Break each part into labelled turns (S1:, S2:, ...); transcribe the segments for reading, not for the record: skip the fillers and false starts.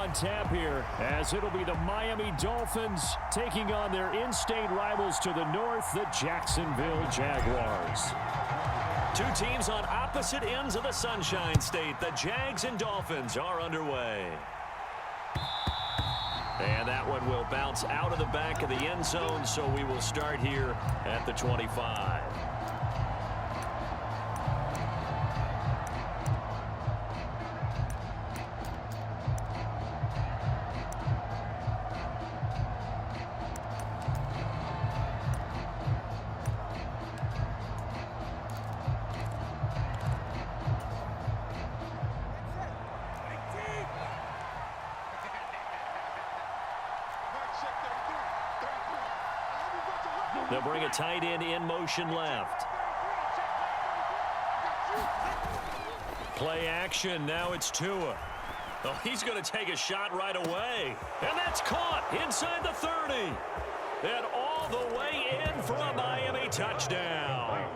S1: on tap here, as it'll be the Miami Dolphins taking on their in-state rivals to the north, the Jacksonville Jaguars.
S2: Two teams on opposite ends of the Sunshine State. The Jags and Dolphins are underway. And that one will bounce out of the back of the end zone, so we will start here at the 25. They'll bring a tight end in motion left. Play action. Now it's Tua. Oh, he's going to take a shot right away. And that's caught inside the 30. And all the way in for a Miami touchdown.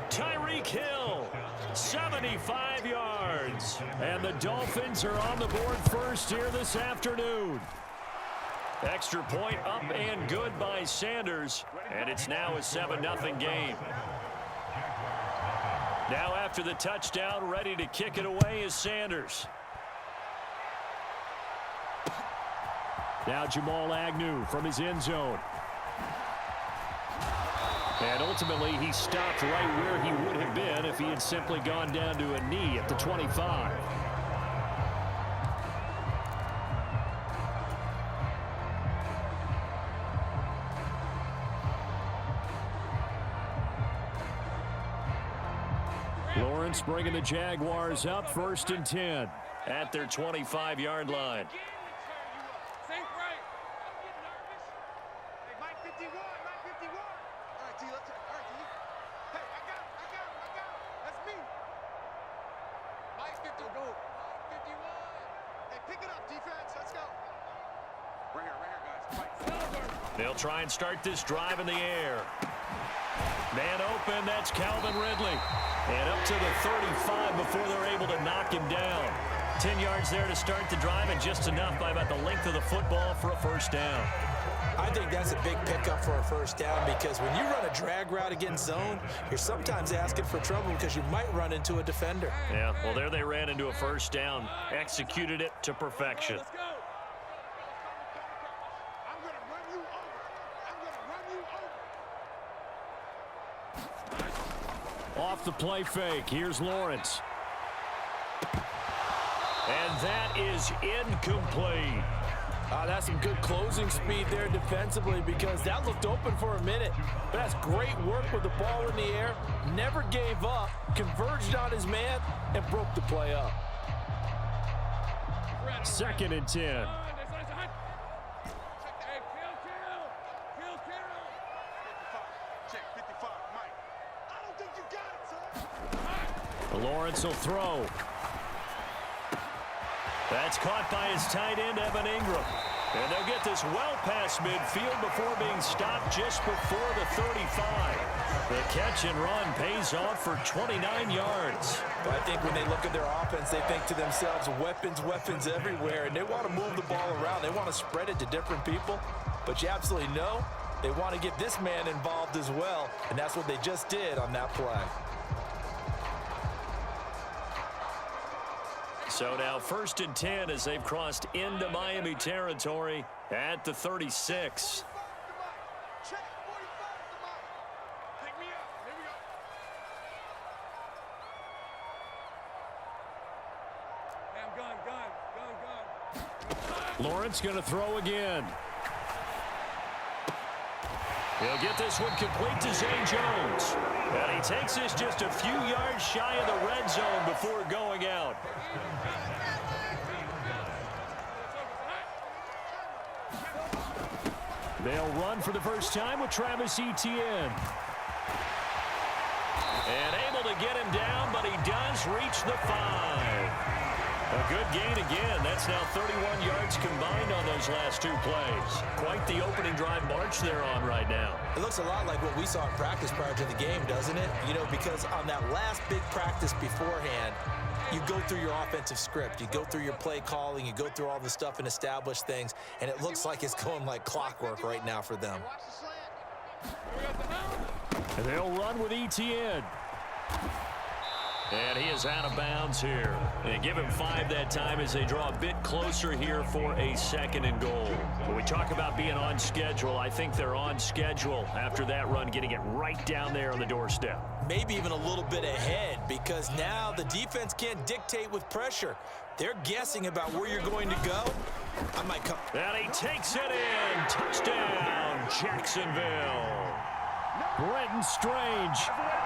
S2: Tyreek Hill, 75 yards. And the Dolphins are on the board first here this afternoon. Extra point up and good by Sanders, and it's now a 7-0 game. Now after the touchdown, ready to kick it away is Sanders. Now Jamal Agnew from his end zone. And ultimately he stopped right where he would have been if he had simply gone down to a knee at the 25. Lawrence bringing the Jaguars up 1st and 10 at their 25-yard line. They'll try and start this drive in the air. Man open, that's Calvin Ridley. And up to the 35 before they're able to knock him down. 10 yards there to start the drive, and just enough by about the length of the football for a first down.
S3: I think that's a big pickup for a first down, because when you run a drag route against zone, you're sometimes asking for trouble because you might run into a defender.
S2: Yeah, well, there they ran into a first down, executed it to perfection.
S1: Off the play fake, here's Lawrence. And that is incomplete.
S4: That's some good closing speed there defensively, because that looked open for a minute. But that's great work with the ball in the air. Never gave up, converged on his man, and broke the play up.
S1: 2nd and 10. Lawrence will throw. That's caught by his tight end, Evan Ingram. And they'll get this well past midfield before being stopped just before the 35. The catch and run pays off for 29 yards.
S4: But I think when they look at their offense, they think to themselves, weapons, weapons everywhere. And they want to move the ball around. They want to spread it to different people. But you absolutely know they want to get this man involved as well. And that's what they just did on that play.
S2: So now 1st and 10 as they've crossed into Miami territory at the 36.
S1: Lawrence going to throw again. He'll get this one complete to Zay Jones. And he takes this just a few yards shy of the red zone before going out. They'll run for the first time with Travis Etienne.
S2: And able to get him down, but he does reach the 5. A good gain again. That's now 31 yards combined on those last two plays. Quite the opening drive march they're on right now.
S3: It looks a lot like what we saw in practice prior to the game, doesn't it? You know, because on that last big practice beforehand, you go through your offensive script. You go through your play calling. You go through all the stuff and establish things, and it looks like it's going like clockwork right now for them.
S1: And they'll run with ETN. And he is out of bounds here. And give him 5 that time as they draw a bit closer here for a 2nd and goal. When we talk about being on schedule, I think they're on schedule after that run, getting it right down there on the doorstep.
S3: Maybe even a little bit ahead, because now the defense can't dictate with pressure. They're guessing about where you're going to go. I might come.
S1: And he takes it in. Touchdown, Jacksonville. Brenton Strange.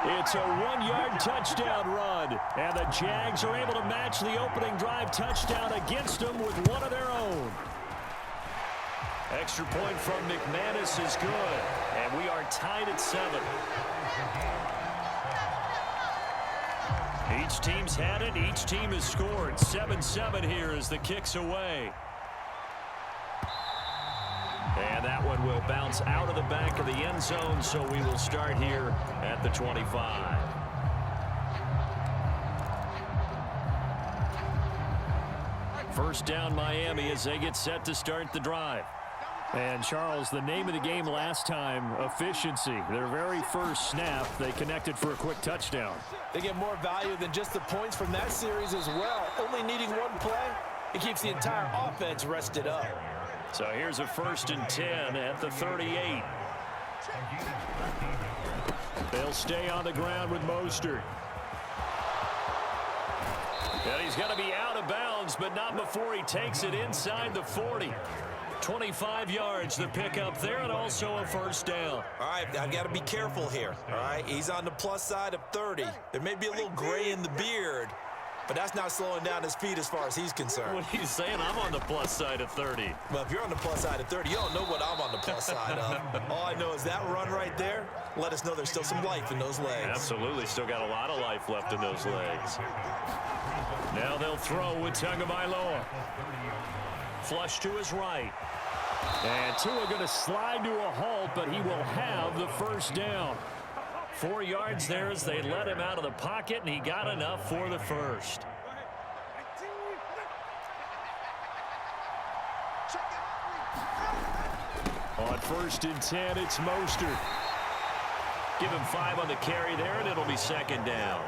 S1: It's a 1-yard touchdown run. And the Jags are able to match the opening drive touchdown against them with one of their own. Extra point from McManus is good. And we are tied at 7. Each team's had it. Each team has scored. 7-7 here as the kick's away. And that one will bounce out of the back of the end zone, so we will start here at the 25. First down, Miami, as they get set to start the drive. And, Charles, the name of the game last time, efficiency. Their very first snap, they connected for a quick touchdown.
S3: They get more value than just the points from that series as well. Only needing one play, it keeps the entire offense rested up.
S1: So here's a 1st and 10 at the 38. They'll stay on the ground with Mostert. And he's going to be out of bounds, but not before he takes it inside the 40. 25 yards the pickup there, and also a 1st down.
S3: All right, I've got to be careful here. All right, he's on the plus side of 30. There may be a little gray in the beard, but that's not slowing down his feet as far as he's concerned.
S1: What are you saying? I'm on the plus side of 30.
S3: Well, if you're on the plus side of 30, you don't know what I'm on the plus side of. All I know is that run right there let us know there's still some life in those legs.
S1: Absolutely, still got a lot of life left in those legs. Now they'll throw with Tagovailoa. Flush to his right. And Tua going to slide to a halt, but he will have the 1st down. 4 yards there as they let him out of the pocket, and he got enough for the 1st. On 1st and 10, it's Mostert. Give him 5 on the carry there, and it'll be 2nd down.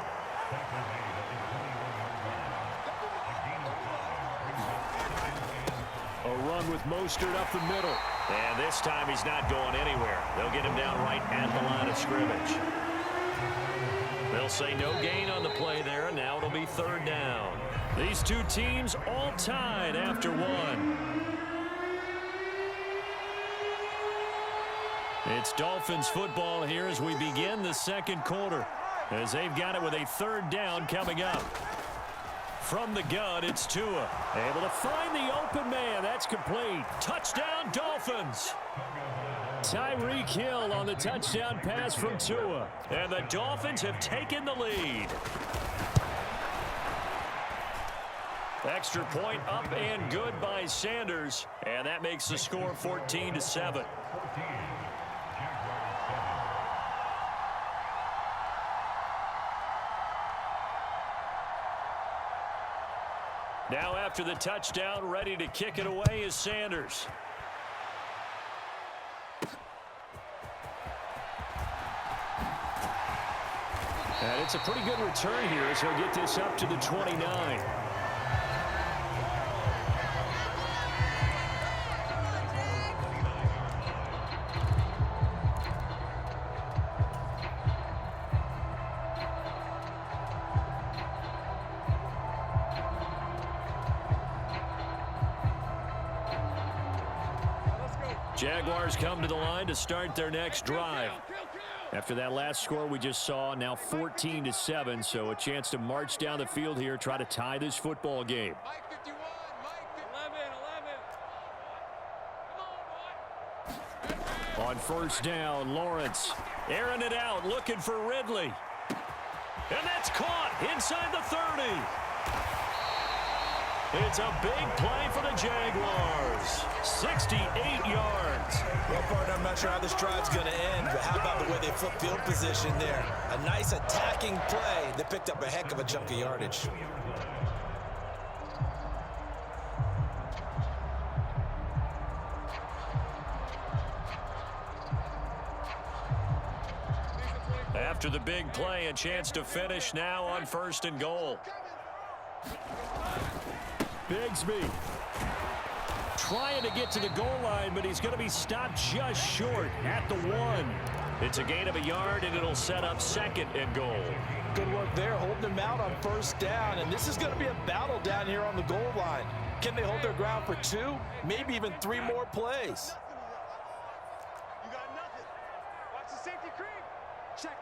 S1: A run with Mostert up the middle. And this time he's not going anywhere. They'll get him down right at the line of scrimmage. They'll say no gain on the play there, and now it'll be 3rd down. These two teams all tied after 1. It's Dolphins football here as we begin the 2nd quarter, as they've got it with a 3rd down coming up. From the gun, it's Tua. Able to find the open man. That's complete. Touchdown, Dolphins. Tyreek Hill on the touchdown pass from Tua. And the Dolphins have taken the lead. Extra point up and good by Sanders. And that makes the score 14-7. Now after the touchdown, ready to kick it away is Sanders. And it's a pretty good return here as he'll get this up to the 29. Jaguars come to the line to start their next drive. After that last score we just saw, now 14-7, so a chance to march down the field here, try to tie this football game. On 1st down, Lawrence airing it out, looking for Ridley. And that's caught inside the 30. It's a big play for the Jaguars. 68 yards.
S3: Well, partner, I'm not sure how this drive's going to end, but how about the way they flip field position there? A nice attacking play that picked up a heck of a chunk of yardage.
S2: After the big play, a chance to finish now on 1st and goal.
S1: Bigsby trying to get to the goal line, but he's going to be stopped just short at the 1.
S2: It's a gain of a yard, and it'll set up 2nd and goal.
S4: Good work there, holding them out on 1st down, and this is going to be a battle down here on the goal line. Can they hold their ground for 2, maybe even 3 more plays?
S5: You got nothing. Watch the safety creep. Check.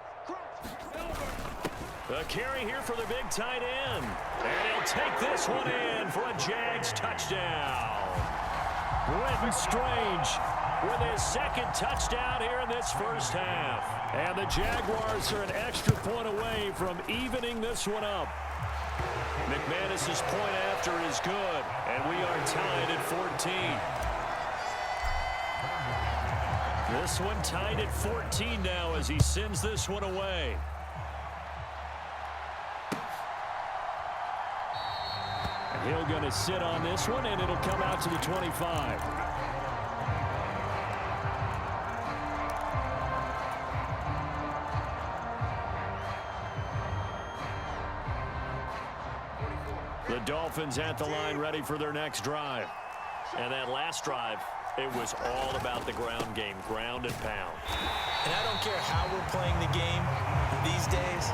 S2: A carry here for the big tight end. And he'll take this one in for a Jags touchdown.
S1: Brenton Strange with his 2nd touchdown here in this first half. And the Jaguars are an extra point away from evening this one up.
S2: McManus's point after is good, and we are tied at 14.
S1: This one tied at 14 now as he sends this one away. He'll going to sit on this one, and it'll come out to the 25. The Dolphins at the line ready for their next drive.
S2: And that last drive, it was all about the ground game, ground and pound.
S3: And I don't care how we're playing the game these days,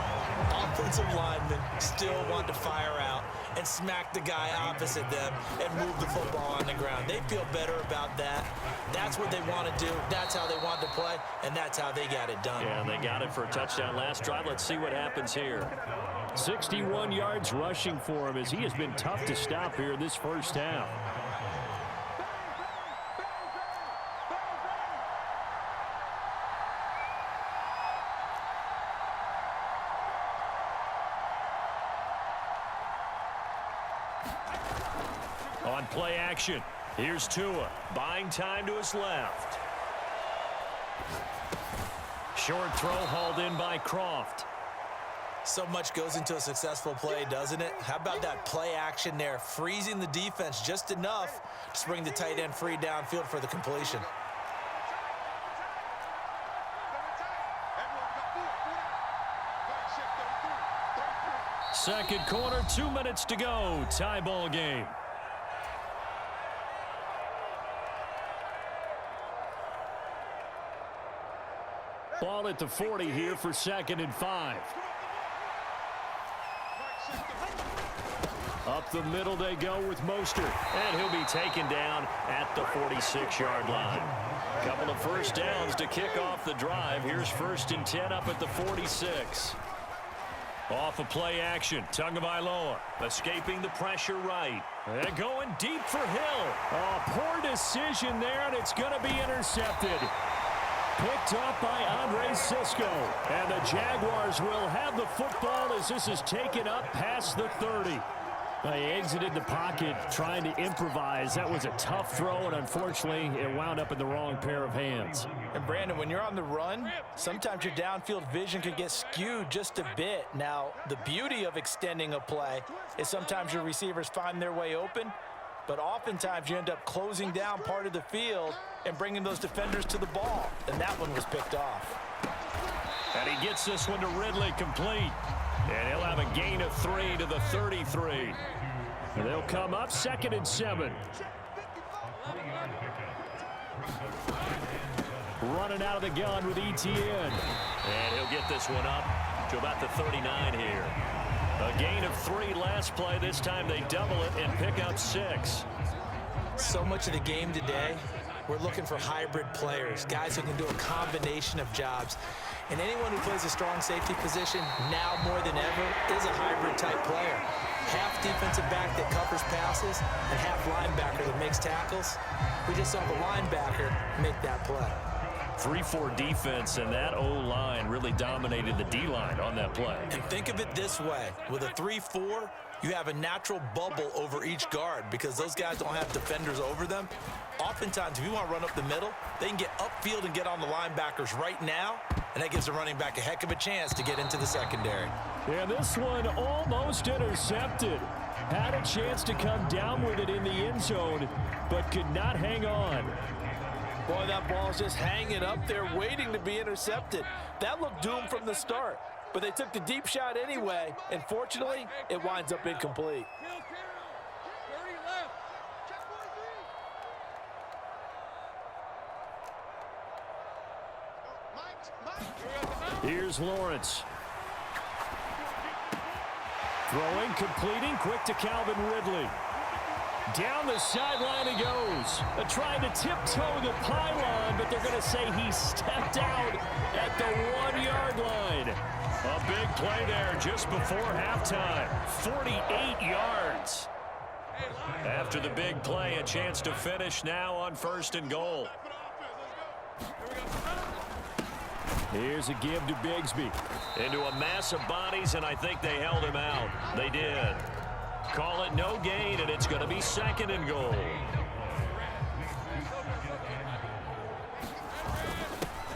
S3: offensive linemen still want to fire out and smack the guy opposite them and move the football on the ground. They feel better about that. That's what they want to do. That's how they want to play, and that's how they got it done.
S2: Yeah, and they got it for a touchdown last drive. Let's see what happens here.
S1: 61 yards rushing for him as he has been tough to stop here in this first half. On play action, here's Tua, buying time to his left. Short throw hauled in by Croft.
S3: So much goes into a successful play, doesn't it? How about that play action there, freezing the defense just enough to bring the tight end free downfield for the completion.
S1: Second quarter, 2 minutes to go. Tie ball game. Ball at the 40 here for 2nd and 5. Up the middle they go with Mostert.
S2: And he'll be taken down at the 46-yard line. Couple of first downs to kick off the drive. Here's 1st and 10 up at the 46.
S1: Off of play action, Tagovailoa escaping the pressure right. And going deep for Hill. A poor decision there, and it's going to be intercepted. Picked up by Andre Cisco. And the Jaguars will have the football as this is taken up past the 30. They exited the pocket trying to improvise. That was a tough throw, and unfortunately, it wound up in the wrong pair of hands.
S4: And Brandon, when you're on the run, sometimes your downfield vision can get skewed just a bit. Now, the beauty of extending a play is sometimes your receivers find their way open, but oftentimes you end up closing down part of the field and bringing those defenders to the ball. And that one was picked off.
S1: And he gets this one to Ridley complete. And he'll have a gain of 3 to the 33. And they'll come up 2nd and 7. Running out of the gun with ETN.
S2: And he'll get this one up to about the 39 here. A gain of 3 last play. This time they double it and pick up 6.
S3: So much of the game today, we're looking for hybrid players, guys who can do a combination of jobs. And anyone who plays a strong safety position, now more than ever, is a hybrid-type player. Half defensive back that covers passes and half linebacker that makes tackles. We just saw the linebacker make that play.
S1: 3-4 defense, and that O-line really dominated the D-line on that play.
S3: And think of it this way. With a 3-4, you have a natural bubble over each guard because those guys don't have defenders over them. Oftentimes, if you want to run up the middle, they can get upfield and get on the linebackers right now, and that gives the running back a heck of a chance to get into the secondary.
S1: Yeah, this one almost intercepted. Had a chance to come down with it in the end zone, but could not hang on.
S4: Boy, that ball's just hanging up there, waiting to be intercepted. That looked doomed from the start, but they took the deep shot anyway, and fortunately, it winds up incomplete.
S1: Here's Lawrence. Throwing, completing, quick to Calvin Ridley. Down the sideline he goes. Trying to tiptoe the pylon, but they're going to say he stepped out at the 1-yard line. A big play there just before halftime. 48 yards. After the big play, a chance to finish now on 1st and goal. Here's a give to Bigsby. Into a mass of bodies, and I think they held him out. They did. Call it no gain, and it's going to be 2nd and goal.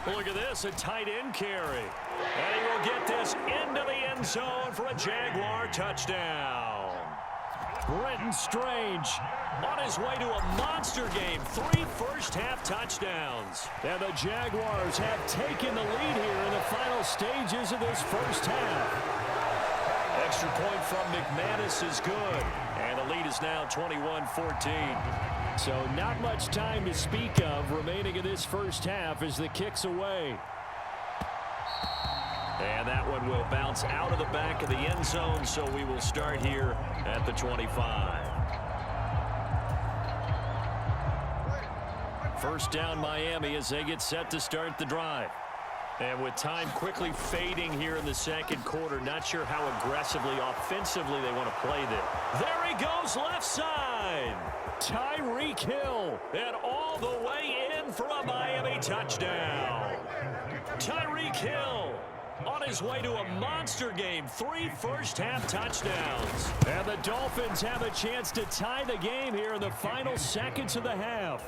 S1: Look at this, a tight end carry. And he will get this into the end zone for a Jaguar touchdown. Brenton Strange on his way to a monster game. 3 first-half touchdowns. And the Jaguars have taken the lead here in the final stages of this first half. Extra point from McManus is good. And the lead is now 21-14. So not much time to speak of remaining in this first half as the kick's away. And that one will bounce out of the back of the end zone, so we will start here at the 25. First down Miami as they get set to start the drive. And with time quickly fading here in the second quarter, not sure how aggressively, offensively they want to play this. There he goes, left side. Tyreek Hill, and all the way in for a Miami touchdown. Tyreek Hill on his way to a monster game. 3 first-half touchdowns. And the Dolphins have a chance to tie the game here in the final seconds of the half.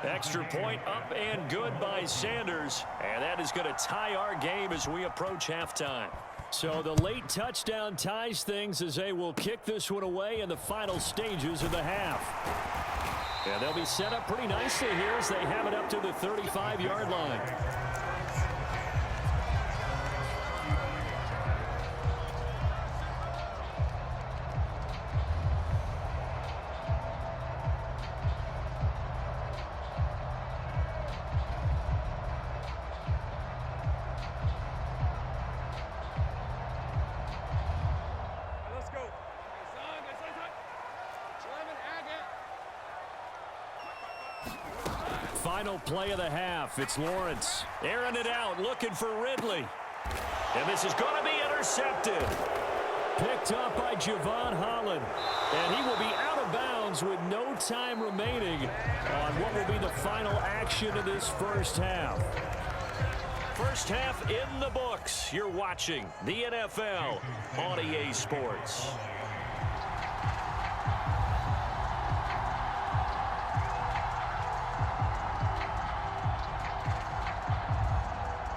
S1: Extra point up and good by Sanders. And that is going to tie our game as we approach halftime. So the late touchdown ties things as they will kick this one away in the final stages of the half. And they'll be set up pretty nicely here as they have it up to the 35-yard line. Final play of the half. It's Lawrence airing it out, looking for Ridley. And this is going to be intercepted. Picked up by Javon Holland. And he will be out of bounds with no time remaining on what will be the final action of this first half. First half in the books. You're watching the NFL on EA Sports.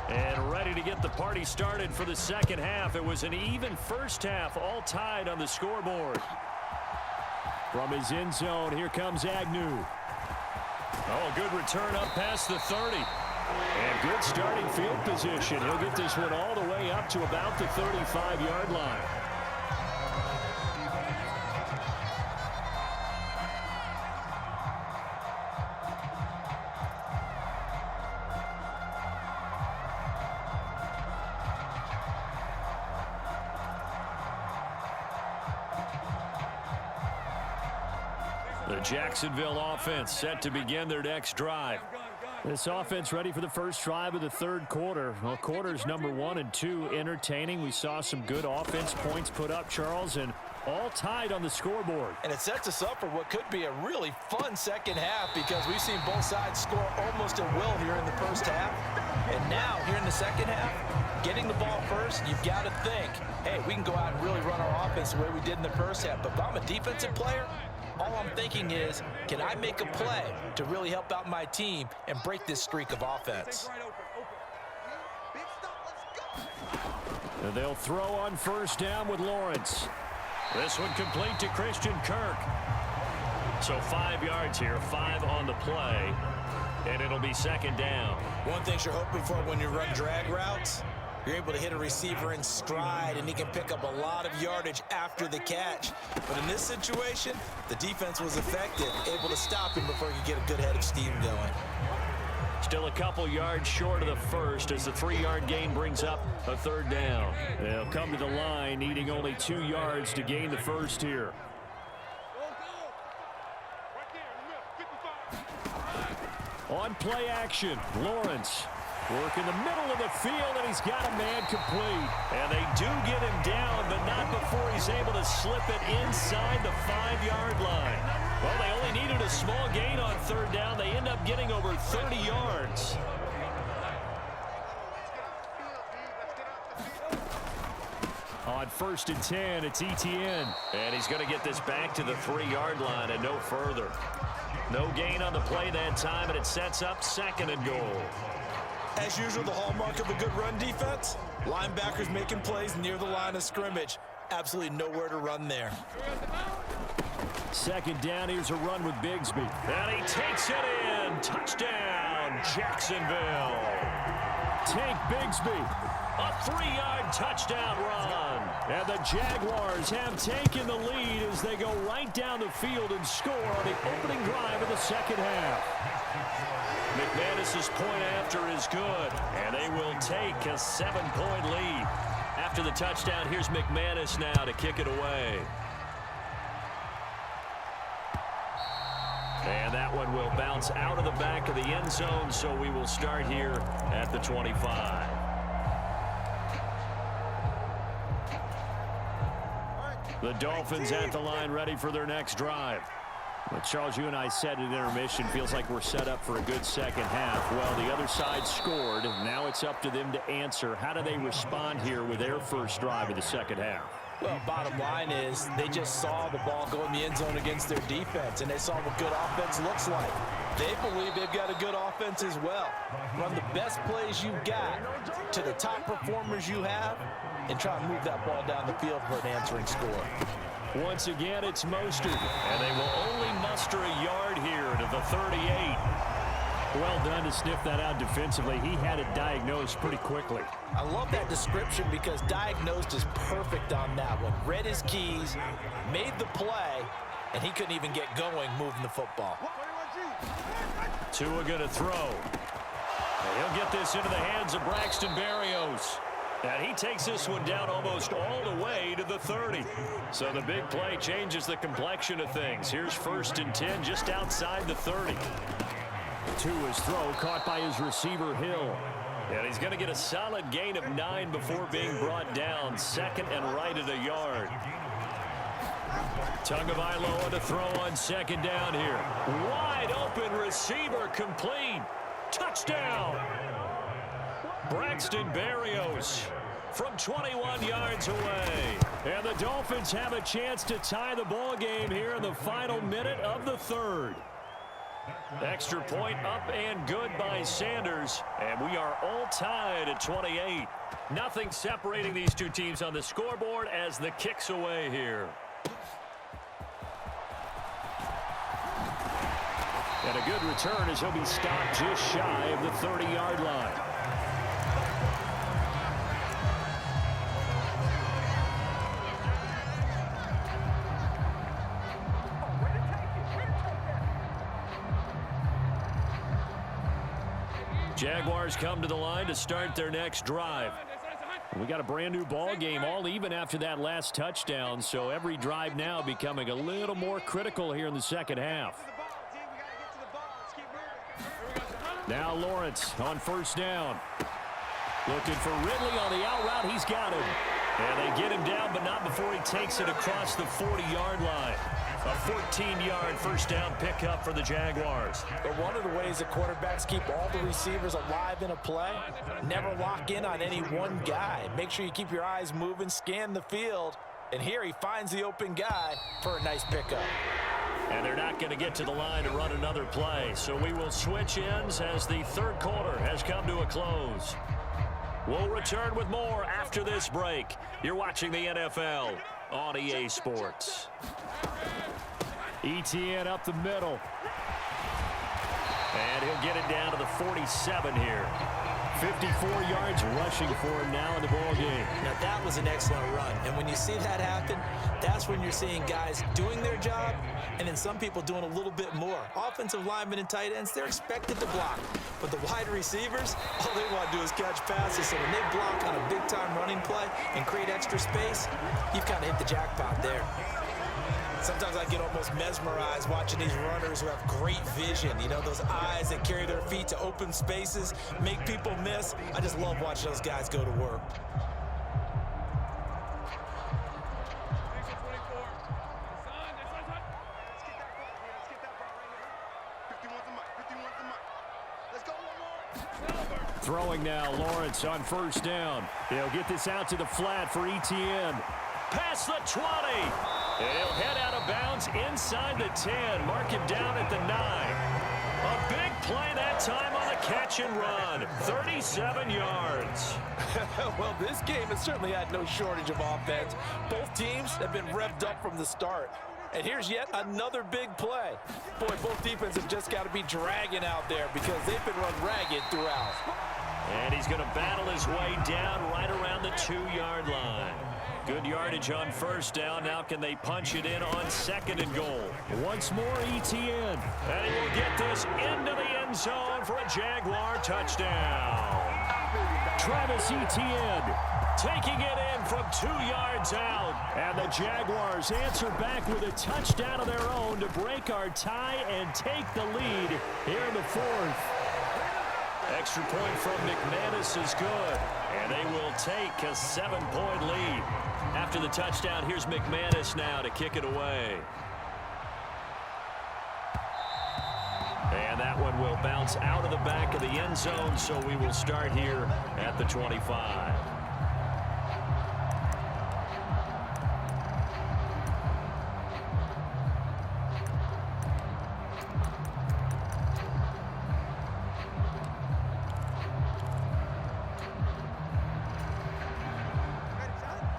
S1: And ready to get the party started for the second half. It was an even first half, all tied on the scoreboard. From his end zone, here comes Agnew. Oh, good return up past the 30. And good starting field position. He'll get this one all the way up to about the 35-yard line. The Jacksonville offense set to begin their next drive. This offense ready for the first drive of the third quarter. Well, quarters number 1 and 2 entertaining. We saw some good offense points put up, Charles, and all tied on the scoreboard.
S4: And it sets us up for what could be a really fun second half because we've seen both sides score almost at will here in the first half. And now, here in the second half, getting the ball first, you've got to think, hey, we can go out and really run our offense the way we did in the first half. But if I'm a defensive player, all I'm thinking is, can I make a play to really help out my team and break this streak of offense?
S1: And they'll throw on first down with Lawrence. This one complete to Christian Kirk.
S2: So 5 yards here, 5 on the play, and it'll be second down.
S3: One thing you're hoping for when you run drag routes, you're able to hit a receiver in stride, and he can pick up a lot of yardage after the catch. But in this situation, the defense was effective, able to stop him before he could get a good head of steam going.
S2: Still a couple yards short of the first as the 3-yard gain brings up a third down. They'll come to the line needing only 2 yards to gain the first here. On play action, Lawrence working the middle of the field, and he's got a man complete. And they do get him down, but not before he's able to slip it inside the 5-yard line. Well, they only needed a small gain on third down. They end up getting over 30 yards. On 1st and 10, it's ETN. And he's going to get this back to the 3-yard line and no further. No gain on the play that time, and it sets up 2nd and goal.
S4: As usual, the hallmark of a good run defense, linebackers making plays near the line of scrimmage. Absolutely nowhere to run there.
S1: 2nd down, here's a run with Bigsby.
S2: And he takes it in. Touchdown, Jacksonville.
S1: Tank Bigsby.
S2: A 3-yard touchdown run.
S1: And the Jaguars have taken the lead as they go right down the field and score on the opening drive of the second half.
S2: McManus's point after is good, and they will take a 7-point lead. After the touchdown, here's McManus now to kick it away. And that one will bounce out of the back of the end zone, so we will start here at the 25.
S1: The Dolphins at the line ready for their next drive. Well, Charles, you and I said at intermission, feels like we're set up for a good second half. Well, the other side scored. Now it's up to them to answer. How do they respond here with their first drive of the second half?
S4: Well, bottom line is they just saw the ball go in the end zone against their defense, and they saw what good offense looks like. They believe they've got a good offense as well. Run the best plays you've got to the top performers you have and try and move that ball down the field for an answering score.
S1: Once again, it's Mostert.
S2: And they will only muster a yard here to the 38.
S1: Well done to sniff that out defensively. He had it diagnosed pretty quickly.
S3: I love that description because diagnosed is perfect on that one. Read his keys, made the play, and he couldn't even get going moving the football.
S2: Tua going to throw. And he'll get this into the hands of Braxton Berrios. And he takes this one down almost all the way to the 30. So the big play changes the complexion of things. Here's 1st and 10 just outside the 30.
S1: Tua's throw caught by his receiver, Hill.
S2: And he's going to get a solid gain of 9 before being brought down. 2nd and right at a yard. Tagovailoa to throw on 2nd down here. Wide open receiver complete. Touchdown. Braxton Berrios from 21 yards away.
S1: And the Dolphins have a chance to tie the ball game here in the final minute of the 3rd.
S2: Extra point up and good by Sanders. And we are all tied at 28. Nothing separating these two teams on the scoreboard as the kick's away here.
S1: And a good return as he'll be stopped just shy of the 30-yard line.
S2: Jaguars come to the line to start their next drive.
S1: We got a brand new ball game, all even after that last touchdown, so every drive now becoming a little more critical here in the second half. Now Lawrence on 1st down. Looking for Ridley on the out route. He's got him.
S2: And they get him down, but not before he takes it across the 40-yard line. A 14-yard first down pickup for the Jaguars.
S3: But one of the ways that quarterbacks keep all the receivers alive in a play, never lock in on any one guy. Make sure you keep your eyes moving, scan the field, and here he finds the open guy for a nice pickup.
S2: And they're not going to get to the line to run another play, so we will switch ends as the 3rd quarter has come to a close. We'll return with more after this break. You're watching the NFL on EA Sports.
S1: ETN up the middle. And he'll get it down to the 47 here. 54 yards rushing for him now in the ball game.
S3: Now, that was an excellent run. And when you see that happen, that's when you're seeing guys doing their job and then some people doing a little bit more. Offensive linemen and tight ends, they're expected to block. But the wide receivers, all they want to do is catch passes. So when they block on a big-time running play and create extra space, you've kind of hit the jackpot there. Sometimes I get almost mesmerized watching these runners who have great vision. You know, those eyes that carry their feet to open spaces, make people miss. I just love watching those guys go to work.
S1: Throwing now, Lawrence on first down. He'll get this out to the flat for ETN. Past the 20. And he'll head out of bounds inside the 10. Mark him down at the 9. A big play that time on the catch and run. 37 yards.
S4: Well, this game has certainly had no shortage of offense. Both teams have been revved up from the start. And here's yet another big play. Boy, both defenses have just got to be dragging out there because they've been run ragged throughout.
S1: And he's going to battle his way down right around the 2-yard line. Good yardage on first down. Now can they punch it in on second and goal? Once more, ETN. And he will get this into the end zone for a Jaguar touchdown. Travis Etienne taking it in from 2 yards out. And the Jaguars answer back with a touchdown of their own to break our tie and take the lead here in the fourth. Extra point from McManus is good. And they will take a 7-point lead. After the touchdown, here's McManus now to kick it away. And that one will bounce out of the back of the end zone, so we will start here at the 25.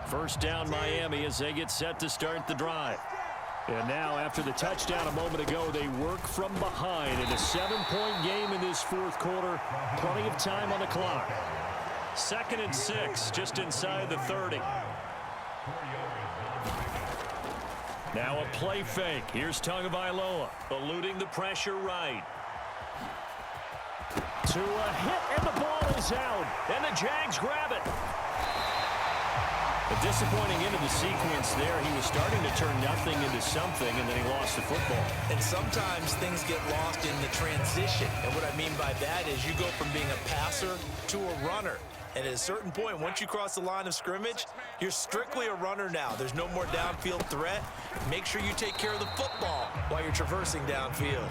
S1: First down, Miami, as they get set to start the drive. And now, after the touchdown a moment ago, they work from behind in a 7-point game in this fourth quarter. Plenty of time on the clock. 2nd and 6, just inside the 30. Now a play fake. Here's Tagovailoa, eluding the pressure right. To a hit, and the ball is out. And the Jags grab it. A disappointing end of the sequence there. He was starting to turn nothing into something, and then he lost the football.
S3: And sometimes things get lost in the transition. And what I mean by that is you go from being a passer to a runner. And at a certain point, once you cross the line of scrimmage, you're strictly a runner now. There's no more downfield threat. Make sure you take care of the football while you're traversing downfield.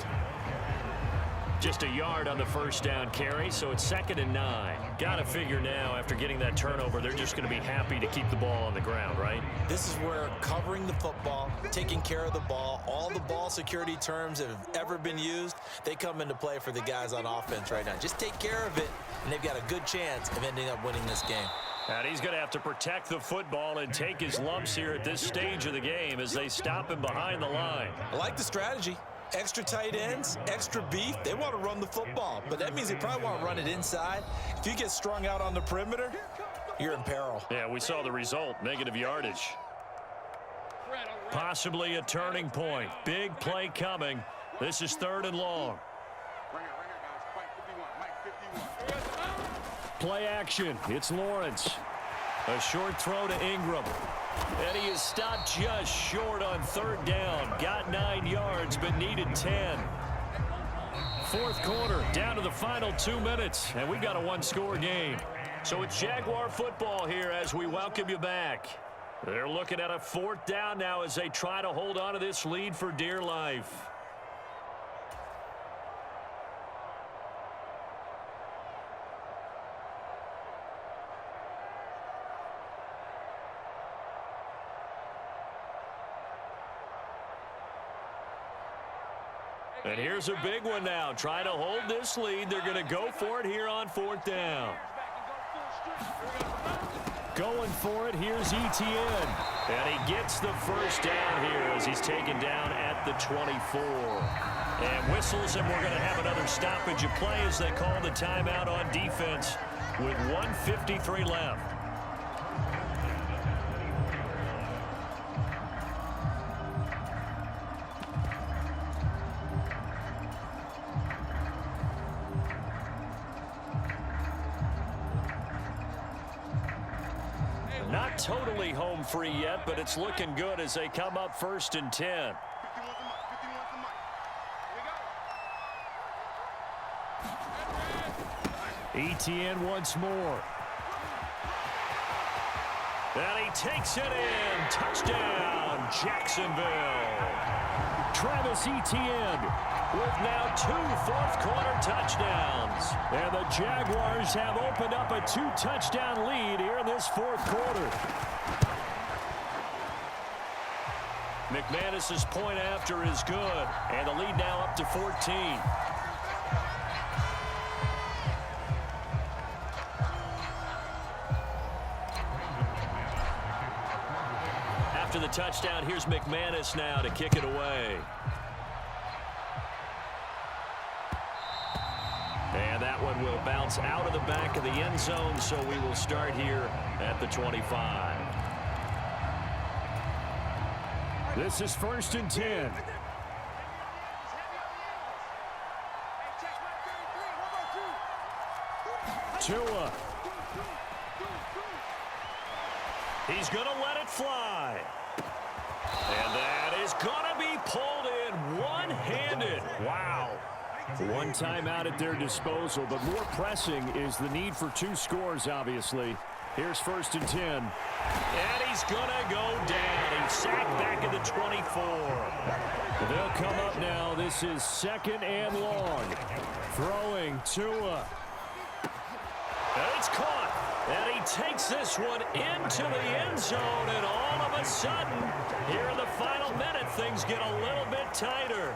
S1: Just a yard on the first down carry, so it's 2nd and 9. Got to figure now, after getting that turnover, they're just going to be happy to keep the ball on the ground, right?
S3: This is where covering the football, taking care of the ball, all the ball security terms that have ever been used, they come into play for the guys on offense right now. Just take care of it, and they've got a good chance of ending up winning this game.
S1: And he's going to have to protect the football and take his lumps here at this stage of the game as they stop him behind the line.
S3: I like the strategy. Extra tight ends, extra beef, they want to run the football. But that means they probably want to run it inside. If you get strung out on the perimeter, you're in peril.
S1: Yeah, we saw the result, negative yardage. Possibly a turning point. Big play coming. This is 3rd and long. Play action. It's Lawrence. A short throw to Ingram. And he is stopped just short on 3rd down. Got 9 yards, but needed 10. Fourth quarter, down to the final 2 minutes, and we've got a 1-score game. So it's Jaguar football here as we welcome you back. They're looking at a 4th down now as they try to hold on to this lead for dear life. And here's a big one now. Trying to hold this lead. They're going to go for it here on 4th down. Going for it, here's Etienne. And he gets the first down here as he's taken down at the 24. And whistles, and we're going to have another stoppage of play as they call the timeout on defense with 1:53 left. Not totally home free yet, but it's looking good as they come up 1st and 10. Etienne once more. And he takes it in. Touchdown, Jacksonville. Travis Etienne with now 2 fourth-quarter touchdowns. And the Jaguars have opened up a 2-touchdown lead here in this 4th quarter. McManus's point after is good. And the lead now up to 14. After the touchdown, here's McManus now to kick it away. And that one will bounce out of the back of the end zone, so we will start here at the 25. This is 1st and 10. Tua. He's going to let it fly. And that is going to be pulled in one-handed. Wow. One timeout at their disposal, but more pressing is the need for 2 scores, obviously. Here's 1st and 10. And he's going to go down. He's sacked back at the 24. They'll come up now. This is 2nd and long. Throwing Tua. And it's caught. And he takes this one into the end zone, and all of a sudden, here in the final minute, things get a little bit tighter.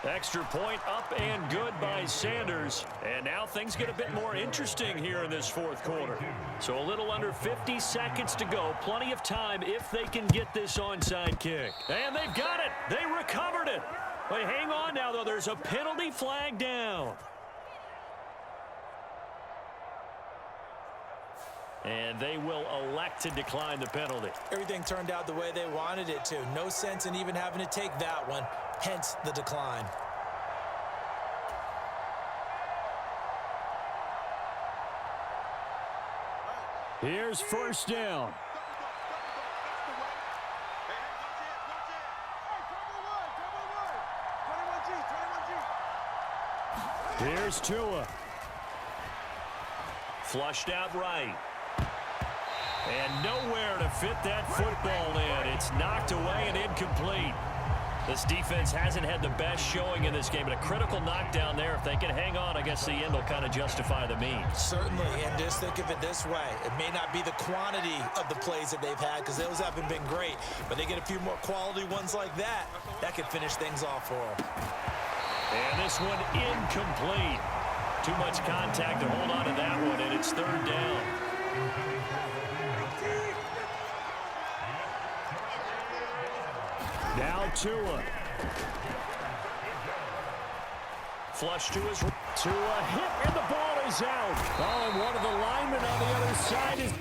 S1: Extra point up and good by Sanders. And now things get a bit more interesting here in this 4th quarter. So a little under 50 seconds to go. Plenty of time if they can get this onside kick. And they've got it. They recovered it. But hang on now, though. There's a penalty flag down. And they will elect to decline the penalty.
S3: Everything turned out the way they wanted it to. No sense in even having to take that one. Hence the decline.
S1: Here's 1st down. Here's Tua. Flushed out right. And nowhere to fit that football in. It's knocked away and incomplete. This defense hasn't had the best showing in this game, but a critical knockdown there. If they can hang on, I guess the end will kind of justify the means.
S3: Certainly, and just think of it this way. It may not be the quantity of the plays that they've had because those haven't been great, but they get a few more quality ones like that. That could finish things off for them.
S1: And this one incomplete. Too much contact to hold on to that one, and it's 3rd down. Now Tua. Flush to his... Tua hit, and the ball is out. Oh, and one of the linemen on the other side is...